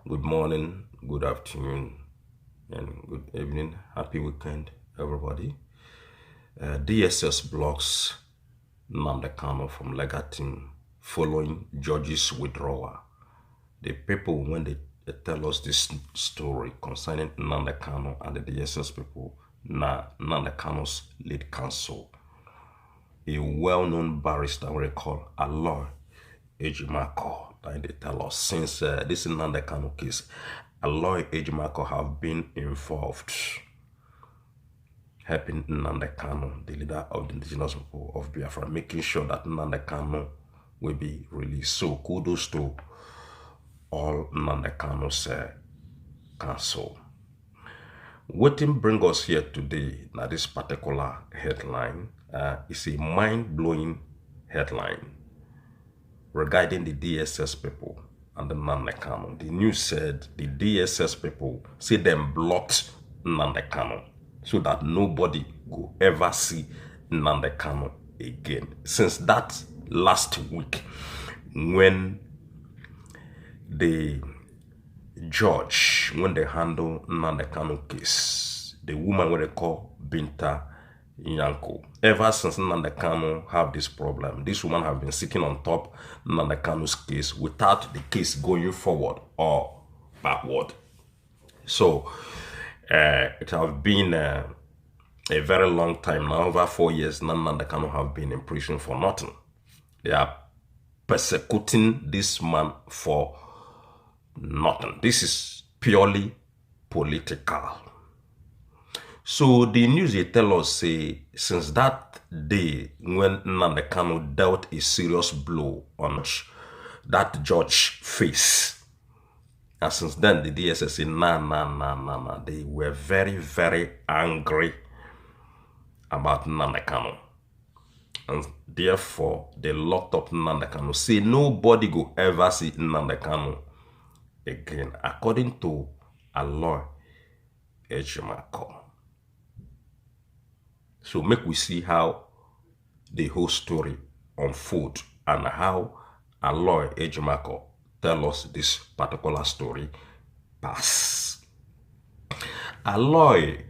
Good morning, good afternoon, and good evening. Happy weekend, everybody. DSS blocks Nnamdi Kanu from legal team following judge's withdrawal. The people, when they tell us this story concerning Nnamdi Kanu and the DSS people, Nnamdi Kanu's lead counsel, a well-known barrister, we call a lawyer, Ejimako, that they tell us since this Nnamdi Kanu case, Aloy Ejimako have been involved helping Nnamdi Kanu, the leader of the indigenous people of Biafra, making sure that Nnamdi Kanu will be released. So kudos to all Nnamdi Kanu's counsel. What bring us here today, now this particular headline, is a mind-blowing headline regarding the DSS people and the Nnamdi Kanu. The news said the DSS people say them blocked Nnamdi Kanu so that nobody will ever see Nnamdi Kanu again. Since that last week, when the judge, when they handle Nnamdi Kanu case, the woman what they call BINTA YANKO'S. Ever since Nnamdi Kanu have this problem, this woman have been sitting on top Nnamdi Kanu's case without the case going forward or backward. So it has been a very long time now, over 4 years. Nnamdi Kanu have been in prison for nothing. They are persecuting this man for nothing. This is purely political. So the news they tell us say since that day when Nnamdi Kanu dealt a serious blow on that judge face, and since then the DSS say nah. They were very, very angry about Nnamdi Kanu. And therefore they locked up Nnamdi Kanu. Say nobody go ever see Nnamdi Kanu again, according to a lawyer, Ejimako. So make we see how the whole story unfold and how a lawyer, Ejimako, tell us this particular story pass. A lawyer,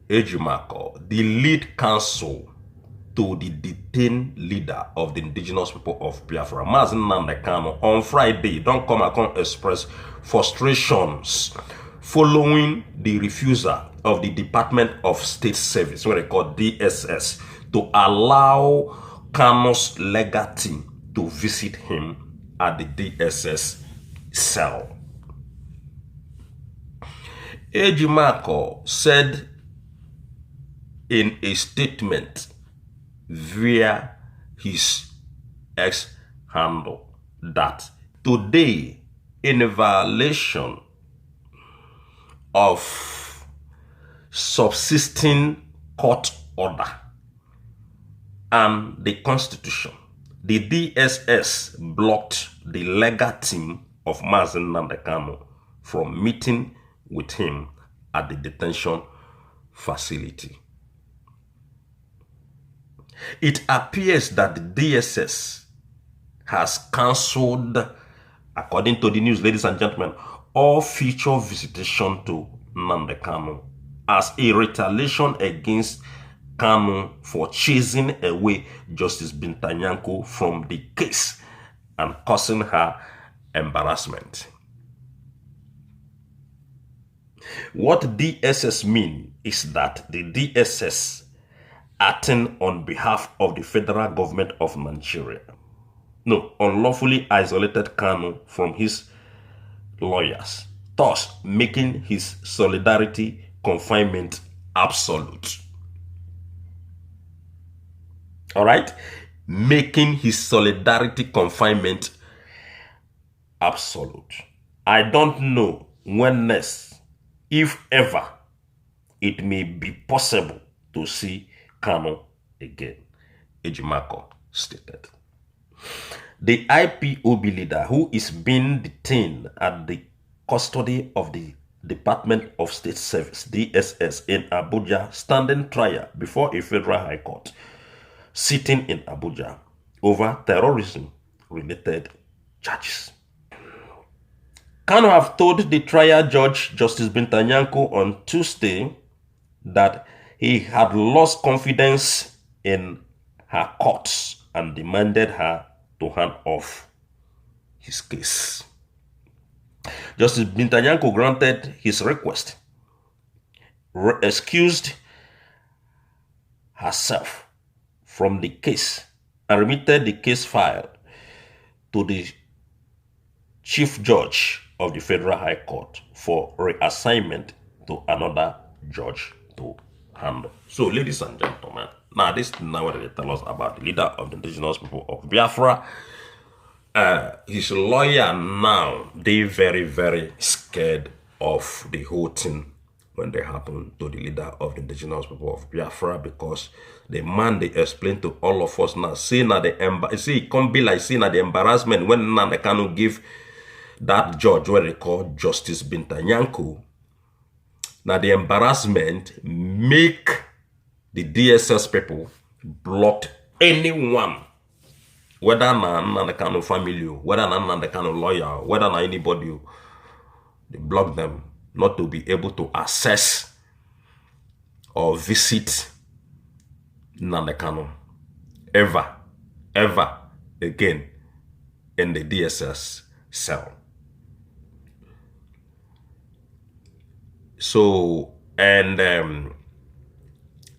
Ejimako, the lead counsel to the detained leader of the indigenous people of Biafra, Nnamdi Kanu, on Friday, don't come and come express frustrations following the refusal of the Department of State Service, what they call DSS, to allow Kanu's legal team to visit him at the DSS cell. Ejimako said in a statement via his X handle that today, in a violation of subsisting court order and the Constitution, the DSS blocked the legal team of Nnamdi Kanu from meeting with him at the detention facility. It appears that the DSS has cancelled, according to the news, ladies and gentlemen, all future visitation to Nnamdi Kanu as a retaliation against Kanu for chasing away Justice BINTA YANKO from the case and causing her embarrassment. What DSS mean is that the DSS acting on behalf of the federal government of Nigeria, unlawfully isolated Kanu from his lawyers, thus making his solidarity confinement absolute. All right? Making his solidarity confinement absolute. I don't know when next, if ever, it may be possible to see Kanu again, Ejimako stated. The IPOB leader, who is being detained at the custody of the Department of State Service, DSS, in Abuja, standing trial before a federal high court, sitting in Abuja over terrorism-related charges. Kanu have told the trial judge, Justice BINTA Nyako, on Tuesday that he had lost confidence in her courts and demanded her to hand off his case. Justice BINTA Nyako granted his request, excused herself from the case, and remitted the case file to the Chief Judge of the Federal High Court for reassignment to another judge to handle. So, ladies and gentlemen, now this is now what they tell us about the leader of the indigenous people of Biafra. His lawyer now, they very, very scared of the whole thing when they happen to the leader of the indigenous people of Biafra, because the man they explained to all of us now, see now it can't be like seeing the embarrassment when Nnamdi Kanu give that judge what they call Justice BINTA Nyako. Now the embarrassment make the DSS people block anyone, whether Nnamdi Kanu family, whether Nnamdi Kanu lawyer, whether anybody, they block them not to be able to access or visit Nnamdi Kanu ever again in the DSS cell. So, and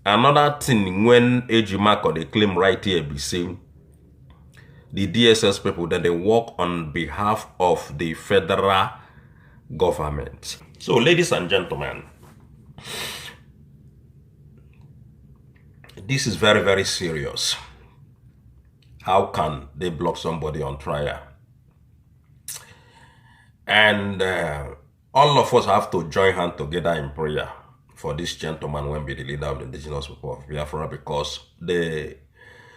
another thing, when Ejimako they claim right here, be saying the DSS people that they work on behalf of the federal government. So, ladies and gentlemen, this is very, very serious. How can they block somebody on trial? And all of us have to join hands together in prayer for this gentleman when be the leader of the indigenous people of Biafra, because the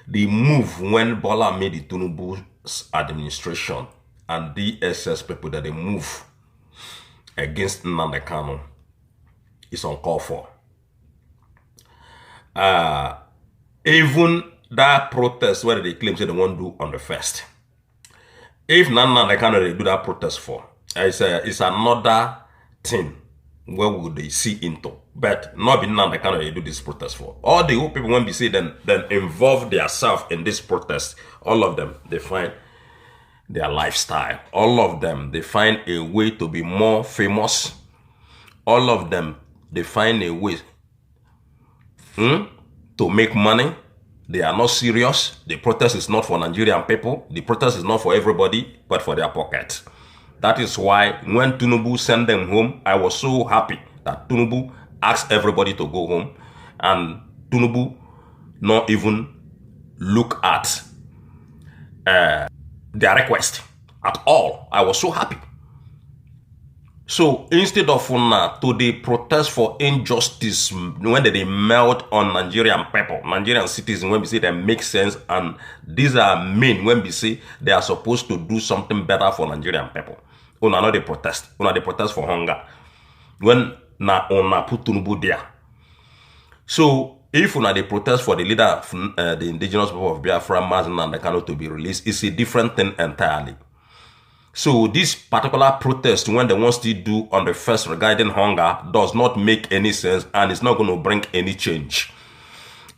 move when Bola made the Tinubu's administration and DSS people that they move against Nnamdi Kanu is uncalled for. Even that protest where they claim say they won't do on the 1st. If Nnamdi Kanu they do that protest for, it's another thing where would they see into. But not be Nnamdi Kanu they do this protest for. All the people when we say then involve themselves in this protest, all of them they find their lifestyle. All of them they find a way to be more famous. All of them they find a way to make money. They are not serious. The protest is not for Nigerian people. The protest is not for everybody, but for their pocket. That is why when Tinubu sent them home, I was so happy that Tinubu asked everybody to go home, and Tinubu not even look at their request at all. I was so happy. So instead of to the protest for injustice, when they melt on Nigerian people, Nigerian citizens, when we say they make sense, and these are men when we say they are supposed to do something better for Nigerian people. Una not the protest. Una the protest for hunger. When una put Tinubu there. So if una the protest for the leader of the indigenous people of Biafra, Nnamdi Kanu, to be released, it's a different thing entirely. So this particular protest, when they want to do on the 1st regarding hunger, does not make any sense, and it's not going to bring any change.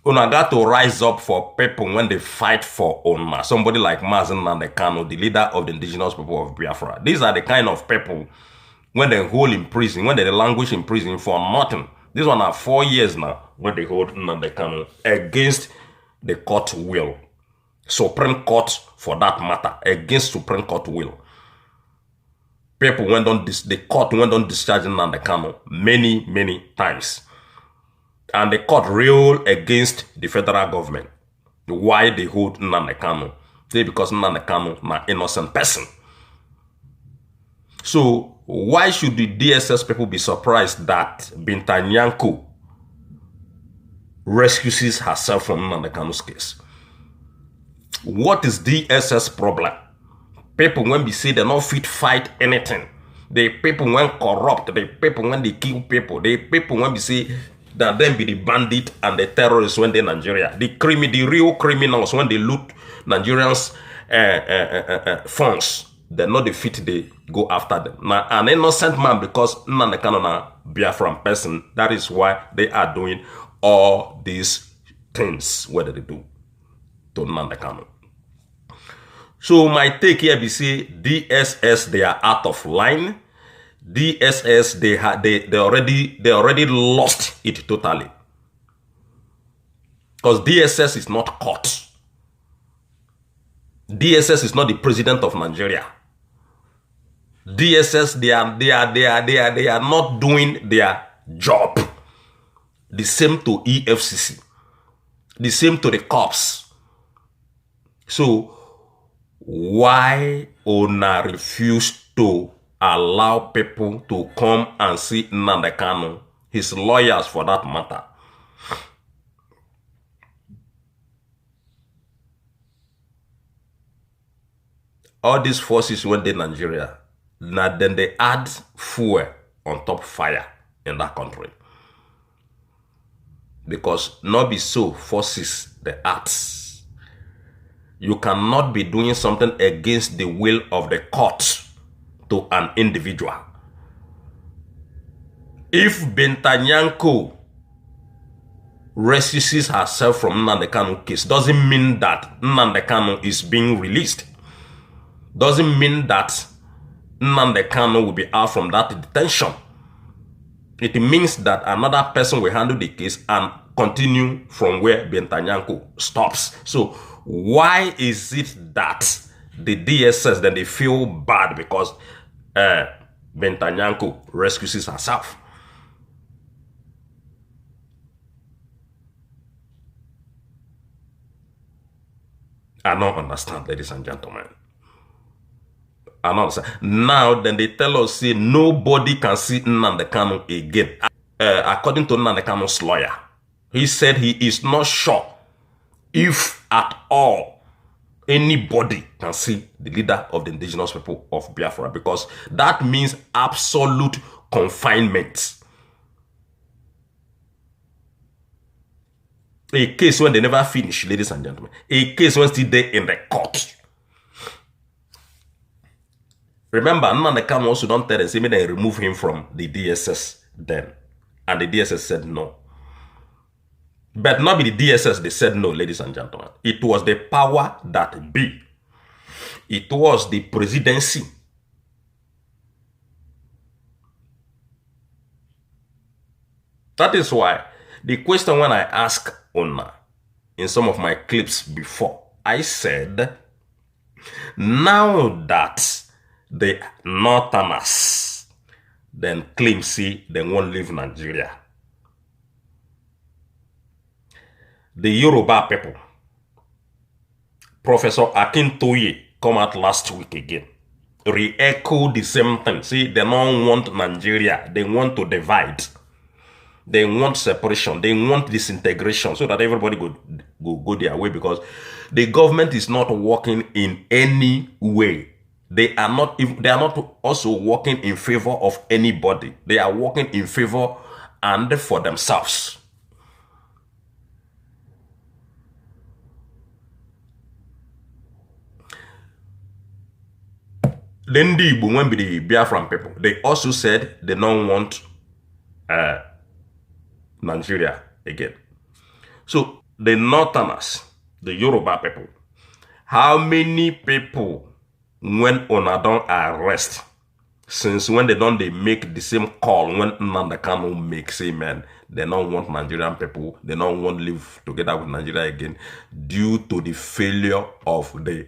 Una got to rise up for people when they fight for Una. Somebody like Nnamdi Kanu, the leader of the indigenous people of Biafra. These are the kind of people when they hold in prison, when they languish in prison for nothing. This one are 4 years now when they hold Nnamdi Kanu against the court will. Supreme Court for that matter, against Supreme Court will. People went on this, the court went on discharging Nnamdi Kanu many times. And the court ruled against the federal government. Why they hold Nnamdi Kanu? Because Nnamdi Kanu is an innocent person. So why should the DSS people be surprised that BINTA Nyako rescues herself from Nnamdi Kanu's case? What is DSS problem? People when we say they not fit fight anything. The people when corrupt, the people when they kill people, the people when we say that them be the bandit and the terrorists when they in Nigeria. The real criminals when they loot Nigerians' funds. they not the fit they go after them. Now, an innocent man, because Nnamdi Kanu na Biafran person, that is why they are doing all these things. What do they do to Nnamdi Kanu? So my take here be say DSS, they are out of line. DSS, they already lost it totally. Because DSS is not caught. DSS is not the president of Nigeria. DSS, they are not doing their job. The same to EFCC. The same to the cops. So why Ona refuse to allow people to come and see Nnamdi Kanu, his lawyers for that matter? All these forces went in Nigeria. Now then they add fuel on top fire in that country. Because not be so forces the arts. You cannot be doing something against the will of the court to an individual. If BINTA rescues herself from Nnamdi Kanu case, doesn't mean that Nnamdi Kanu is being released. Doesn't mean that Nnamdi Kanu will be out from that detention. It means that another person will handle the case and continue from where BINTA stops. So why is it that the DSS, then they feel bad because BINTA rescues herself? I don't understand, ladies and gentlemen. I don't understand. Now, then they tell us, say, nobody can see Nnamdi Kanu again. According to Nnamdi Kanu's lawyer, he said he is not sure if at all anybody can see the leader of the indigenous people of Biafra, because that means absolute confinement. A case when they never finish, ladies and gentlemen. A case when still there in the court. Remember, Nnamdi Kanu also don't tell them, say, they remove him from the DSS then. And the DSS said no. But not be the DSS, they said no, ladies and gentlemen. It was the power that be. It was the presidency. That is why the question when I asked Ona in some of my clips before, I said, now that the Northerners then claim, see, they won't leave Nigeria, the Yoruba people, Professor Akintoye come out last week again, re-echo the same thing. See, they don't want Nigeria, they want to divide. They want separation. They want disintegration so that everybody go their way, because the government is not working in any way. They are not also working in favor of anybody. They are working in favor and for themselves. Then when the Biafran people, they also said they don't want Nigeria again. So the Northerners, the Yoruba people, how many people when Ona don't arrest, since when they make the same call when Nnamdi Kanu makes, say, man, they don't want Nigerian people, they don't want to live together with Nigeria again, due to the failure of the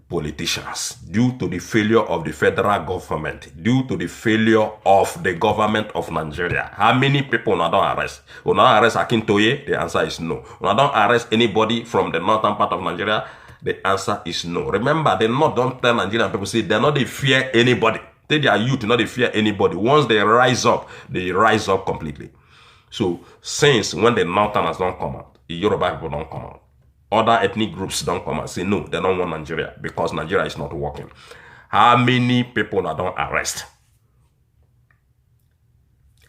politicians, due to the failure of the federal government, due to the failure of the government of Nigeria. How many people Una don't arrest? Una arrest Akintoye? The answer is no. Una don't arrest anybody from the northern part of Nigeria? The answer is no. Remember, they don't tell Nigerian people, say they not they fear anybody. They are youth, not they fear anybody. Once they rise up completely. So since when the Northerners don't come out, the Yoruba people don't come out, other ethnic groups don't come and say no, they don't want Nigeria because Nigeria is not working. How many people don't arrest?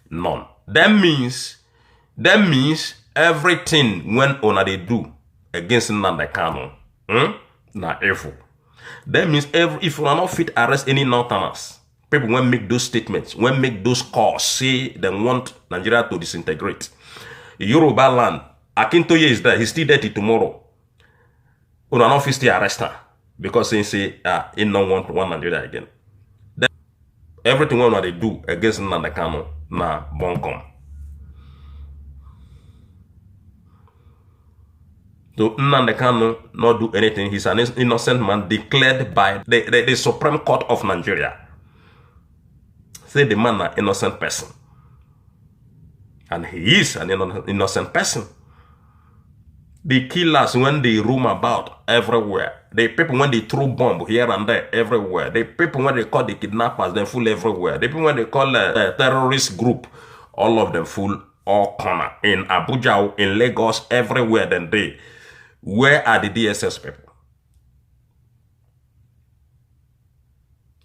None. That means everything when Ona they do against Nnamdi Kanu, na evil. That means if you are not fit arrest any Northerners, people when make those statements, when make those calls, say they want Nigeria to disintegrate. Yoruba land, Akintoye is there, he's still there till tomorrow. You are not fit to arrest her because they say he don't want one Nigeria again. Then, everything what they do against Nnamdi Kanu na bonkom. So Nnamdi Kanu not do anything. He's an innocent man declared by the Supreme Court of Nigeria. Say the man an innocent person. And he is an innocent person. The killers, when they roam about everywhere, the people when they throw bomb here and there everywhere, the people when they call the kidnappers, they fool everywhere. The people when they call a terrorist group, all of them fool all corner. In Abuja, in Lagos, everywhere then they. Where are the DSS people?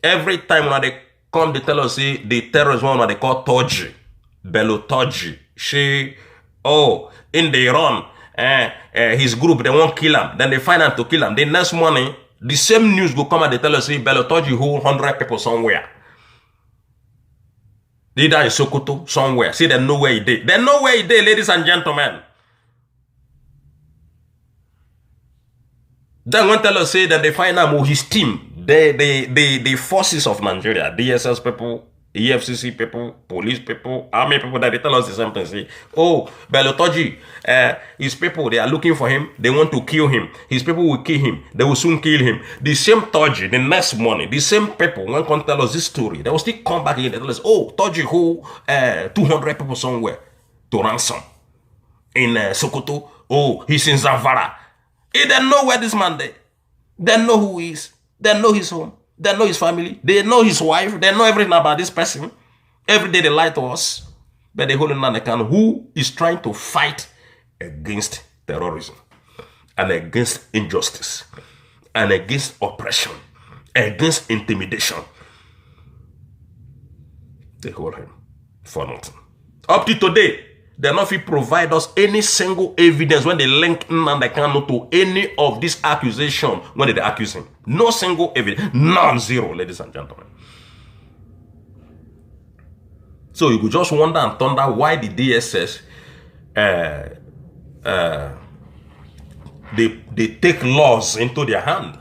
Every time when they come, they tell us, see, the terrorist one what they call Toji, Bello Toji. She, in the Iran, his group, they won't kill him. Then they find out to kill him. The next morning, the same news will come and they tell us, see, Bello Toji who 100 people somewhere. They die in Sokoto, somewhere. See, they know where he did. They know where he did, ladies and gentlemen. Then when tell us say that they find out his team, the forces of Nigeria, DSS people, EFCC people, police people, army people, that they tell us the same thing. Say, Bello Toji, his people, they are looking for him, they want to kill him. His people will kill him, they will soon kill him. The same Toji, the next morning, the same people, when come tell us this story, they will still come back again and tell us, Toji who 200 people somewhere to ransom in Sokoto. He's in Zamfara. They don't know where this man is. They know who he is. They know his home. They know his family. They know his wife. They know everything about this person. Every day they lie to us. But they hold Nnamdi Kanu who is trying to fight against terrorism and against injustice and against oppression, against intimidation. They hold him for nothing. Up to today, they not fit provide us any single evidence when they link Nnamdi Kanu to any of these accusations when they accuse him. No single evidence. None, zero, ladies and gentlemen. So you could just wonder and thunder why the DSS they take laws into their hand.